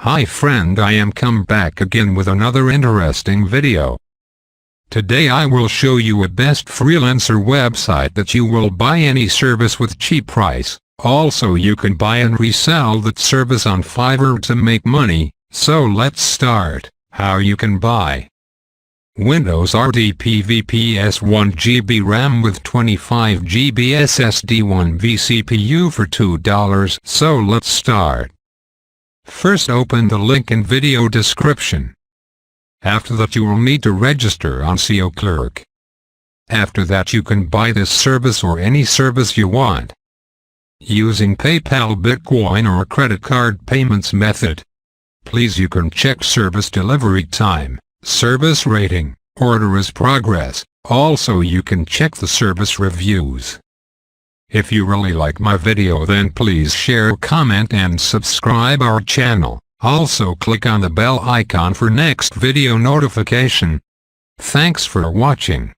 Hi friend, I am come back again with another interesting video. Today I will show you a best freelancer website that you will buy any service with cheap price. Also you can buy and resell that service on Fiverr to make money. So let's start. How you can buy Windows RDP VPS 1GB RAM with 25GB SSD 1 vCPU for $2. So let's start. First open the link in video description. After that you will need to register on seoclerks. After that you can buy this service or any service you want using PayPal, Bitcoin or credit card payments method. Please you can check service delivery time, service rating, orders progress. Also you can check the service reviews. If you really like my video then please share, comment and subscribe our channel. Also click on the bell icon for next video notification. Thanks for watching.